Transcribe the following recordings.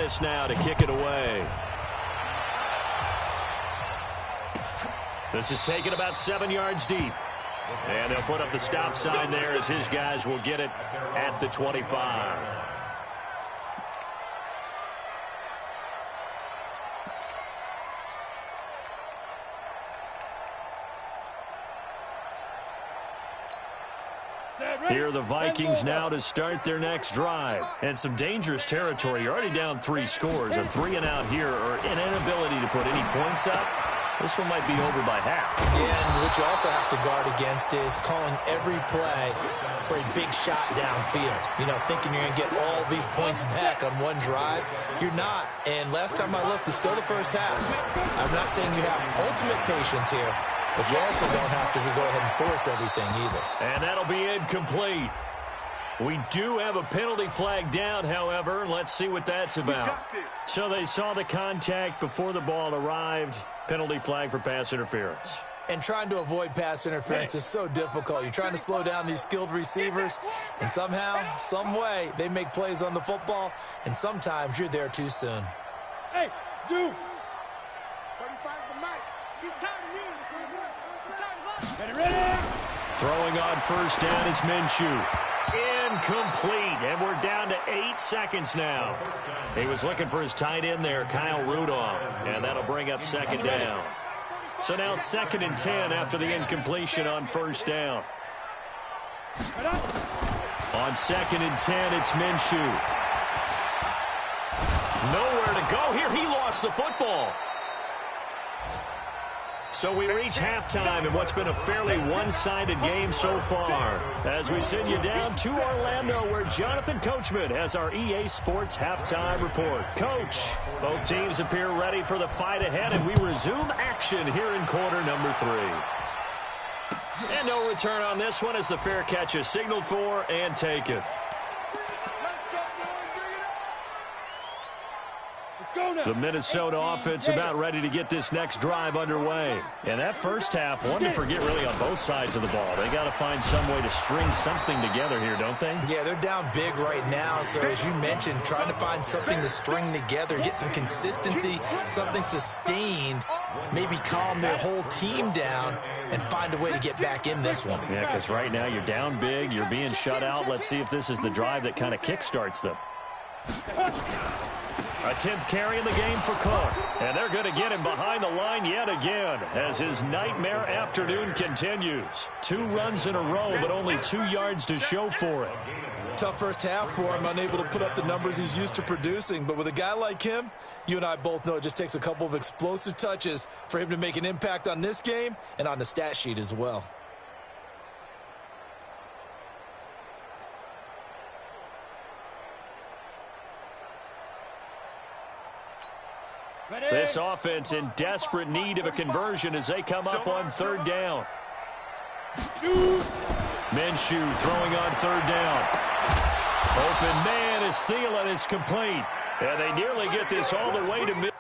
this now to kick it away. This is taken about 7 yards deep. And they'll put up the stop sign there as his guys will get it at the 25. Here are the Vikings now to start their next drive. And some dangerous territory. You're already down 3 scores. A 3-and-out here or an inability to put any points up. This one might be over by half. Yeah, and what you also have to guard against is calling every play for a big shot downfield. You know, thinking you're going to get all these points back on one drive. You're not. And last time I looked, it's still the first half. I'm not saying you have ultimate patience here, but you also don't have to go ahead and force everything either. And that'll be incomplete. We do have a penalty flag down, however. Let's see what that's about. So they saw the contact before the ball arrived. Penalty flag for pass interference. And trying to avoid pass interference is so difficult. You're trying to slow down these skilled receivers, and somehow, some way, they make plays on the football, and sometimes you're there too soon. Hey, Zoo! 35's the mic. He's tired of me. He's tired of us. Ready? Throwing on first down is Minshew. Incomplete, and we're down to 8 seconds now. He was looking for his tight end there, Kyle Rudolph, and that'll bring up second down. So now 2nd and 10 after the incompletion on first down. On 2nd and 10, it's Minshew. Nowhere to go here. He lost the football. So we reach halftime in what's been a fairly one-sided game so far. As we send you down to Orlando, where Jonathan Coachman has our EA Sports halftime report. Coach, both teams appear ready for the fight ahead, and we resume action here in quarter number 3. And no return on this one as the fair catch is signaled for and taken. The Minnesota offense about ready to get this next drive underway. And that first half, one to forget really on both sides of the ball. They got to find some way to string something together here, don't they? Yeah, they're down big right now. So as you mentioned, trying to find something to string together, get some consistency, something sustained, maybe calm their whole team down and find a way to get back in this one. Yeah, because right now you're down big, you're being shut out. Let's see if this is the drive that kind of kickstarts them. A 10th carry in the game for Cook. And they're going to get him behind the line yet again as his nightmare afternoon continues. 2 runs in a row, but only 2 yards to show for it. Tough first half for him, unable to put up the numbers he's used to producing. But with a guy like him, you and I both know it just takes a couple of explosive touches for him to make an impact on this game and on the stat sheet as well. This offense in desperate need of a conversion as they come up on 3rd down. Minshew throwing on 3rd down. Open man is Thielen. It's complete. And they nearly get this all the way to mid.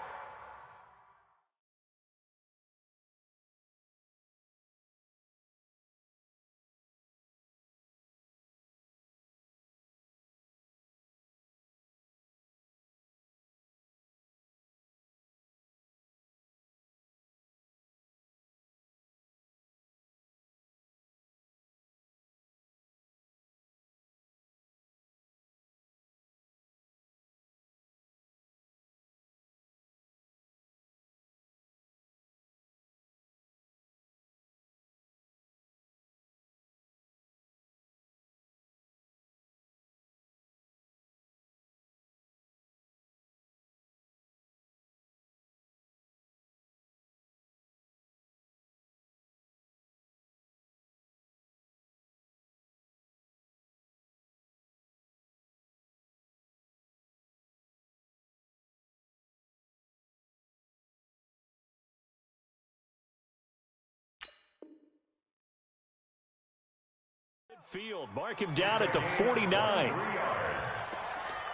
Field, mark him down at the 49.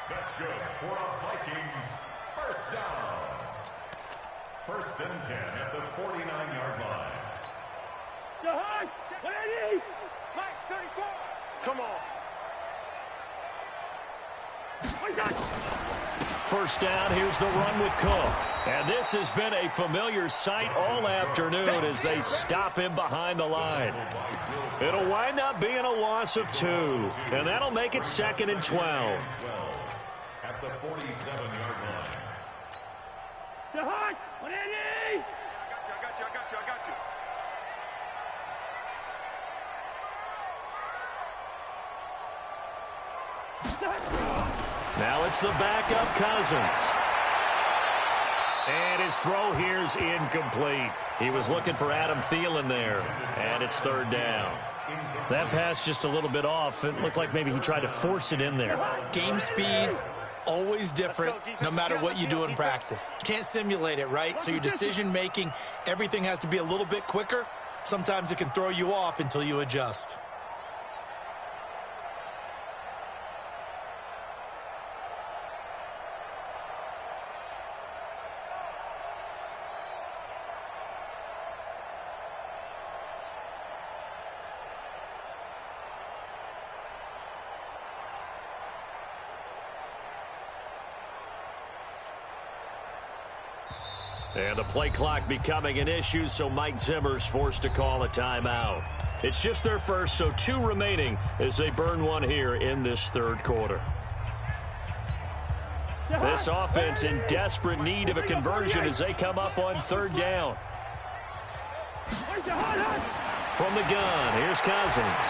That's good for a Vikings first down. 1st and 10 at the 49-yard line. Jahan, 180. Mike, 34. Come on. What is that? First down, here's the run with Cook. And this has been a familiar sight all afternoon as they stop him behind the line. It'll wind up being a loss of 2, and that'll make it 2nd and 12. At the 47-yard line. I got you. Now it's the backup Cousins. And his throw here's incomplete. He was looking for Adam Thielen there. And it's 3rd down. That pass just a little bit off. It looked like maybe he tried to force it in there. Game speed, always different, no matter what you do in practice. You can't simulate it, right? So your decision-making, everything has to be a little bit quicker. Sometimes it can throw you off until you adjust. And the play clock becoming an issue, so Mike Zimmer's forced to call a timeout. It's just their first, so 2 remaining as they burn one here in this 3rd quarter. This offense in desperate need of a conversion as they come up on 3rd down. From the gun, here's Cousins.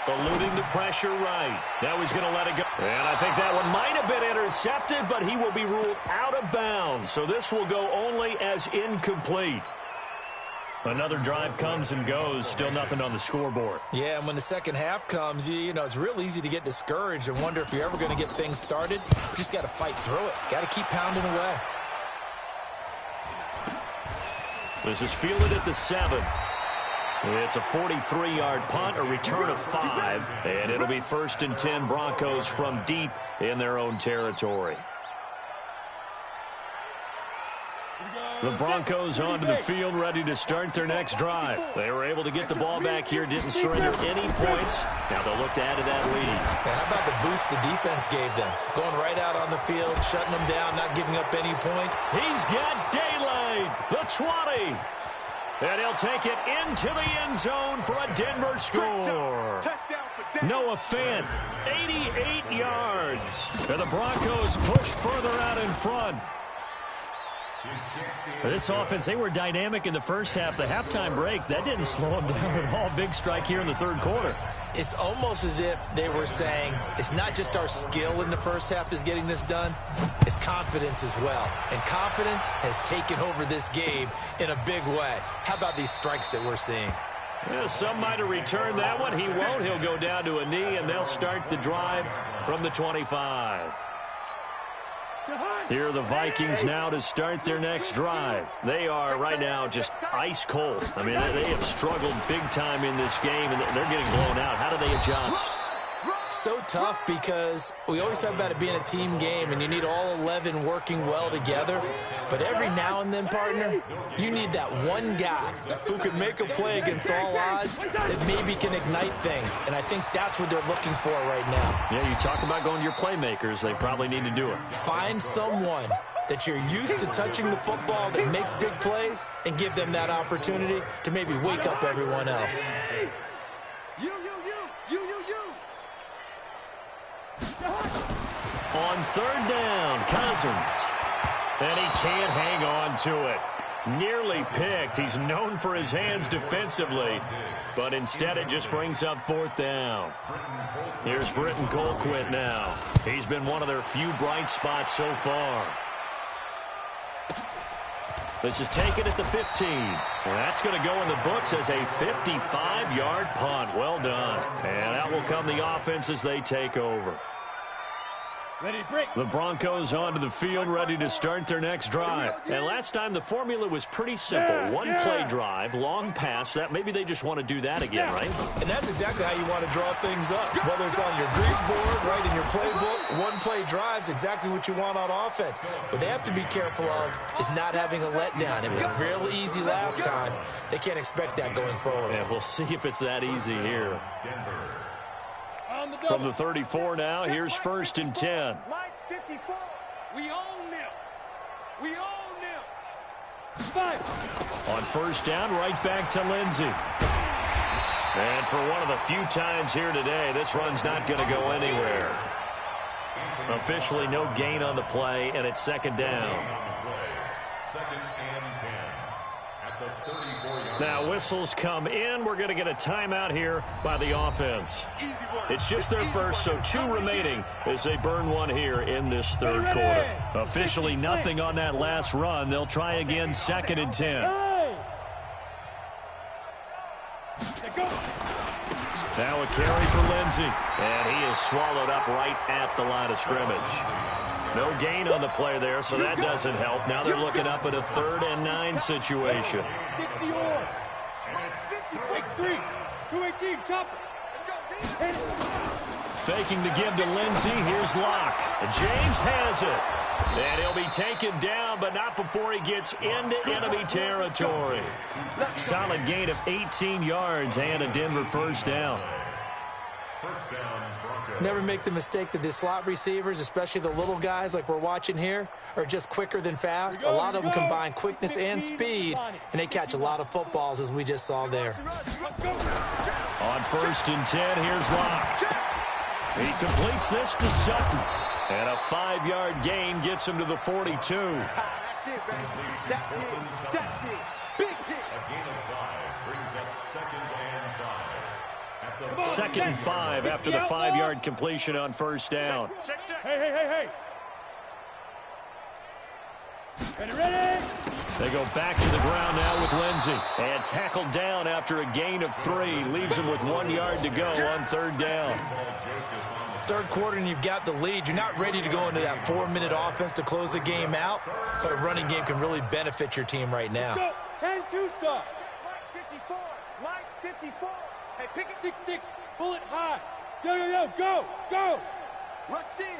Eluding the pressure right. Now he's going to let it go. And I think that one might have been intercepted, but he will be ruled out of bounds. So this will go only as incomplete. Another drive comes and goes. Still nothing on the scoreboard. Yeah, and when the second half comes, you know, it's real easy to get discouraged and wonder if you're ever going to get things started. You just got to fight through it. Got to keep pounding away. This is fielded at the 7. It's a 43-yard punt, a return of 5, and it'll be 1st and 10 Broncos from deep in their own territory. The Broncos onto the field, ready to start their next drive. They were able to get the ball back here, didn't surrender any points. Now they'll look to add to that lead. Now, how about the boost the defense gave them? Going right out on the field, shutting them down, not giving up any points. He's got daylight, the 20. And he'll take it into the end zone for a Denver score. Noah Fant, 88 yards. And the Broncos push further out in front. This offense, they were dynamic in the first half. The halftime break, that didn't slow them down at all. Big strike here in the 3rd quarter. It's almost as if they were saying, it's not just our skill in the first half that's getting this done, it's confidence as well. And confidence has taken over this game in a big way. How about these strikes that we're seeing? Yeah, some might have returned that one. He won't. He'll go down to a knee, and they'll start the drive from the 25. Here are the Vikings now to start their next drive. They are right now just ice cold. I mean, they have struggled big time in this game, and they're getting blown out. How do they adjust? So tough because we always talk about it being a team game, and you need all 11 working well together. But every now and then, partner, you need that one guy who can make a play against all odds that maybe can ignite things. And I think that's what they're looking for right now. Yeah, you talk about going to your playmakers. They probably need to do it. Find someone that you're used to touching the football that makes big plays and give them that opportunity to maybe wake up everyone else. You. On 3rd down, Cousins. And he can't hang on to it. Nearly picked. He's known for his hands defensively, but instead it just brings up 4th down. Here's Britton Colquitt now. He's been one of their few bright spots so far. This is taken at the 15. And that's going to go in the books as a 55-yard punt. Well done. And that will come the offense as they take over. The Broncos onto the field, ready to start their next drive. And last time the formula was pretty simple. One-play drive, long pass. That maybe they just want to do that again, right? And that's exactly how you want to draw things up. Whether it's on your grease board, right in your playbook, one-play drive's exactly what you want on offense. What they have to be careful of is not having a letdown. It was real easy last time. They can't expect that going forward. Yeah, we'll see if it's that easy here. From the 34 now, here's 1st and 10. Mike 54. We own them. We own them. On 1st down, right back to Lindsey. And for one of the few times here today, this run's not going to go anywhere. Officially no gain on the play, and it's 2nd down. 2nd and 10 at the 34-yard. Now whistles come in. We're going to get a timeout here by the offense. It's just their first, so 2 remaining as they burn one here in this 3rd quarter. Officially nothing on that last run. They'll try again, 2nd and 10. Now a carry for Lindsey, and he is swallowed up right at the line of scrimmage. No gain on the play there, so that doesn't help. Now they're looking up at a 3rd and 9 situation. 63. 218, chopper. Faking the give to Lindsey. Here's Locke. James has it. And he'll be taken down, but not before he gets into enemy territory. Solid gain of 18 yards and a Denver 1st down. First down, Broncos. Never make the mistake that the slot receivers, especially the little guys like we're watching here, are just quicker than fast. A lot of them combine quickness and speed, and they catch a lot of footballs, as we just saw there. On 1st and 10, here's Locke. He completes this to Sutton. And a 5-yard gain gets him to the 42. That's it. Big hit. A gain of 5 brings up 2nd and 5. 2nd and 5 after the 5-yard completion on 1st down. Hey. Ready? They go back to the ground now with Lindsey. And tackled down after a gain of 3. Leaves him with 1 yard to go on 3rd down. 3rd quarter and you've got the lead. You're not ready to go into that 4-minute offense to close the game out, but a running game can really benefit your team right now. 10-2, sir. Mike 54. Hey, pick it. 6-6. Pull it high. Yo, go. Rush in.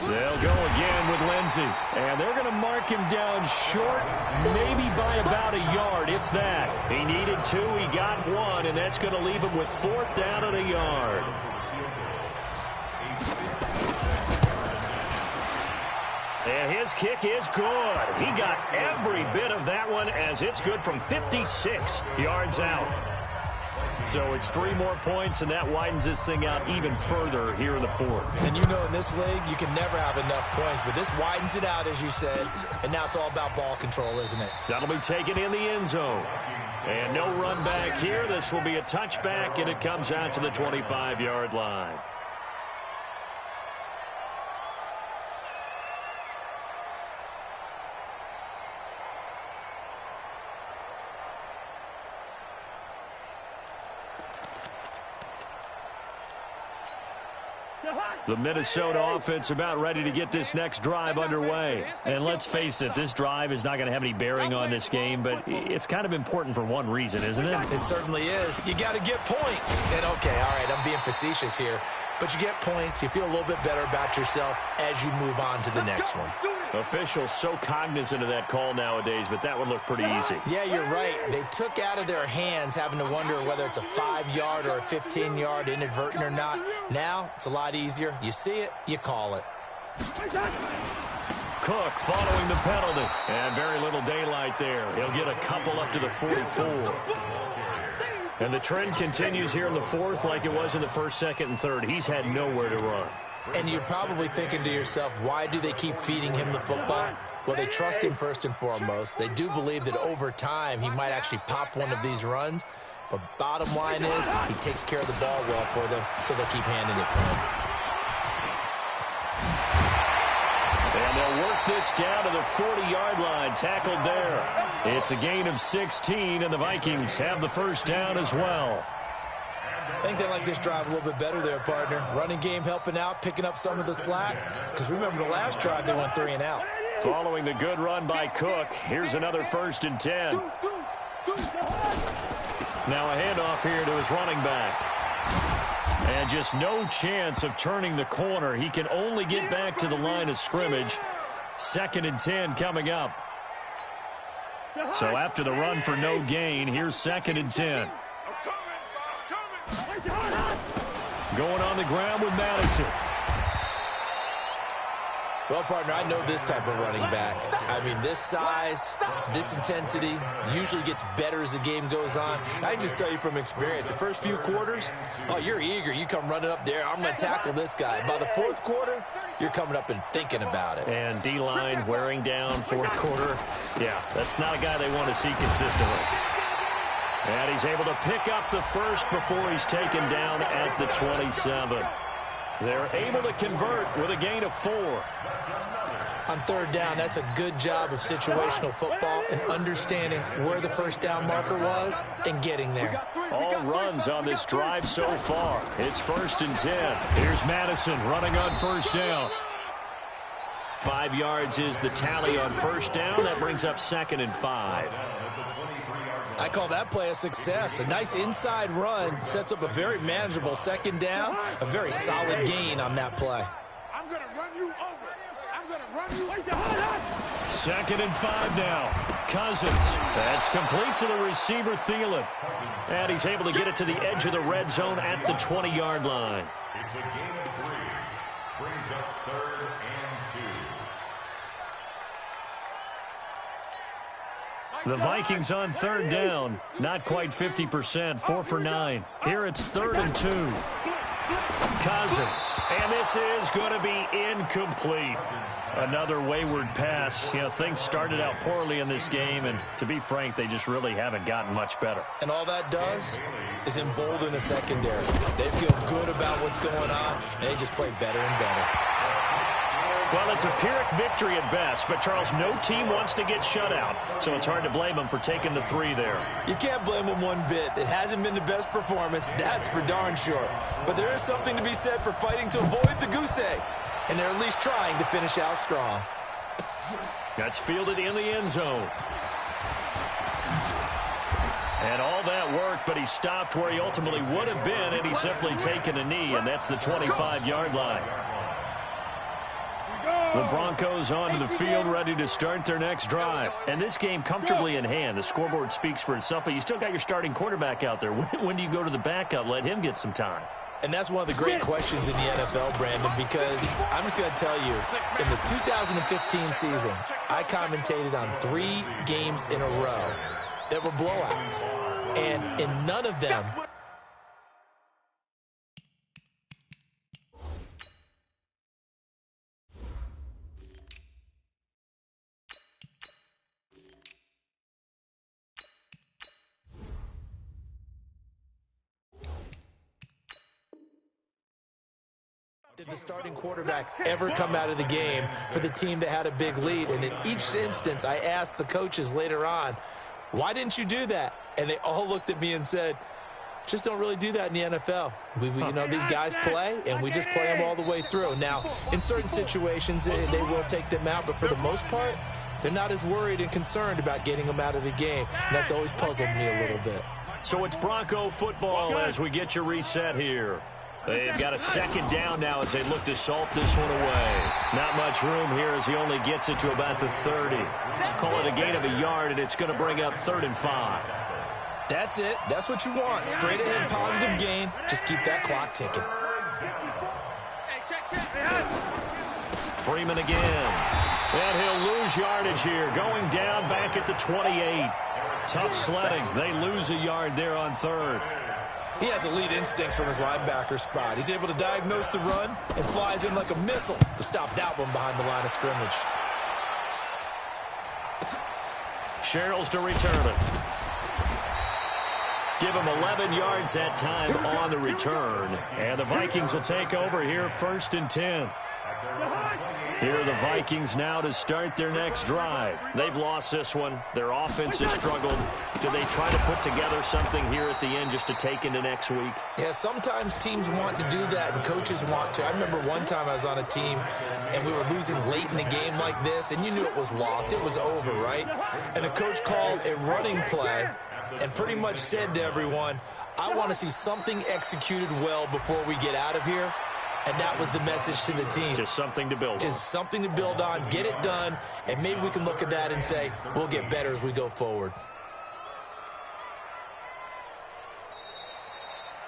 They'll go again with Lindsey. And they're going to mark him down short, maybe by about a yard, if that. He needed 2, he got 1, and that's going to leave him with 4th down and a yard. And his kick is good. He got every bit of that one as it's good from 56 yards out. So it's 3 more points, and that widens this thing out even further here in the 4th. And you know in this league, you can never have enough points, but this widens it out, as you said, and now it's all about ball control, isn't it? That'll be taken in the end zone. And no run back here. This will be a touchback, and it comes out to the 25-yard line. The Minnesota offense about ready to get this next drive underway. And let's face it, this drive is not going to have any bearing on this game, but it's kind of important for one reason, isn't it? It certainly is. You got to get points. And, okay, all right, I'm being facetious here. But you get points, you feel a little bit better about yourself as you move on to the next one. Officials so cognizant of that call nowadays, but that one looked pretty easy. Yeah, you're right. They took out of their hands having to wonder whether it's a 5-yard or a 15-yard inadvertent or not. Now, it's a lot easier. You see it, you call it. Cook following the penalty. And very little daylight there. He'll get a couple up to the 44. And the trend continues here in the 4th like it was in the 1st, 2nd, and 3rd. He's had nowhere to run. And you're probably thinking to yourself, why do they keep feeding him the football? Well, they trust him first and foremost. They do believe that over time he might actually pop one of these runs. But bottom line is he takes care of the ball well for them, so they'll keep handing it to him. And they'll work this down to the 40-yard line, tackled there. It's a gain of 16, and the Vikings have the 1st down as well. I think they like this drive a little bit better there, partner. Running game helping out, picking up some of the slack. Because remember, the last drive they went 3 and out. Following the good run by Cook, here's another 1st and 10. Now a handoff here to his running back. And just no chance of turning the corner. He can only get back to the line of scrimmage. 2nd and 10 coming up. So after the run for no gain, here's 2nd and 10. going on the ground with Madison. Well, partner, I know this type of running back. I mean, this size, this intensity usually gets better as the game goes on. I can just tell you from experience, the first few quarters, oh, you're eager. You come running up there, I'm going to tackle this guy. By the fourth quarter, you're coming up and thinking about it. And D-line wearing down fourth quarter. Yeah, that's not a guy they want to see consistently. And he's able to pick up the first before he's taken down at the 27. They're able to convert with a gain of 4. On third down, that's a good job of situational football and understanding where the first down marker was and getting there. All runs on this drive so far. It's 1st and 10. Here's Madison running on first down. 5 yards is the tally on first down. That brings up 2nd and 5. I call that play a success. A nice inside run sets up a very manageable 2nd down. A very solid gain on that play. I'm going to run you over. I'm going to run you over. 2nd and 5 now. Cousins. That's complete to the receiver, Thielen. And he's able to get it to the edge of the red zone at the 20-yard line. It's a gain of 3. Brings up 3rd and 2. The Vikings on third down. Not quite 50%. 4 for 9. Here it's 3rd and 2. Cousins. And this is going to be incomplete. Another wayward pass. You know, things started out poorly in this game, and to be frank, they just really haven't gotten much better. And all that does is embolden a secondary. They feel good about what's going on, and they just play better and better. Well, it's a Pyrrhic victory at best, but, Charles, no team wants to get shut out, so it's hard to blame them for taking the 3 there. You can't blame them one bit. It hasn't been the best performance, that's for darn sure. But there is something to be said for fighting to avoid the goose egg, and they're at least trying to finish out strong. That's fielded in the end zone. And all that work, but he stopped where he ultimately would have been, and he's simply taken a knee, and that's the 25-yard line. The Broncos onto the field, ready to start their next drive. And this game comfortably in hand. The scoreboard speaks for itself, but you still got your starting quarterback out there. When do you go to the backup? Let him get some time. And that's one of the great questions in the NFL, Brandon, because I'm just going to tell you, in the 2015 season, I commentated on 3 games in a row that were blowouts. And in none of them, did the starting quarterback ever come out of the game for the team that had a big lead. And in each instance, I asked the coaches later on, why didn't you do that? And they all looked at me and said, just don't really do that in the NFL. You know, these guys play, and we just play them all the way through. Now, in certain situations, they will take them out, but for the most part, they're not as worried and concerned about getting them out of the game. And that's always puzzled me a little bit. So it's Bronco football as we get you reset here. They've got a 2nd down now as they look to salt this one away. Not much room here as he only gets it to about the 30. Call it a gain of a yard, and it's going to bring up 3rd and 5. That's it. That's what you want. Straight ahead positive gain. Just keep that clock ticking. Freeman again. And he'll lose yardage here. Going down back at the 28. Tough sledding. They lose a yard there on 3rd. He has elite instincts from his linebacker spot. He's able to diagnose the run and flies in like a missile to stop that one behind the line of scrimmage. Sherrills to return it. Give him 11 yards that time on the return. And the Vikings will take over here 1st and 10. Here are the Vikings now to start their next drive. They've lost this one. Their offense has struggled. Do they try to put together something here at the end just to take into next week? Yeah, sometimes teams want to do that and coaches want to. I remember one time I was on a team and we were losing late in the game like this, and you knew it was lost. It was over, right? And the coach called a running play and pretty much said to everyone, I want to see something executed well before we get out of here. And that was the message to the team. Just something to build on. Just something to build on, get it done, and maybe we can look at that and say, we'll get better as we go forward.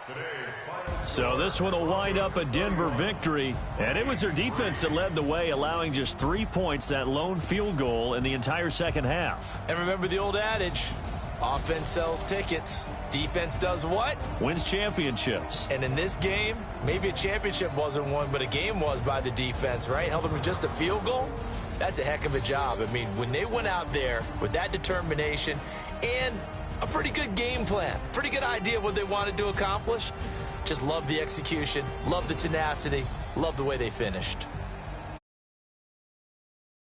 Today's final So this one will wind up a Denver victory. And it was their defense that led the way, allowing just 3 points, that lone field goal in the entire second half. And remember the old adage, offense sells tickets. Defense does what? Wins championships. And in this game, maybe a championship wasn't won, but a game was by the defense, right? Held them to just a field goal. That's a heck of a job. I mean, when they went out there with that determination and a pretty good game plan, pretty good idea of what they wanted to accomplish, just love the execution, love the tenacity, love the way they finished.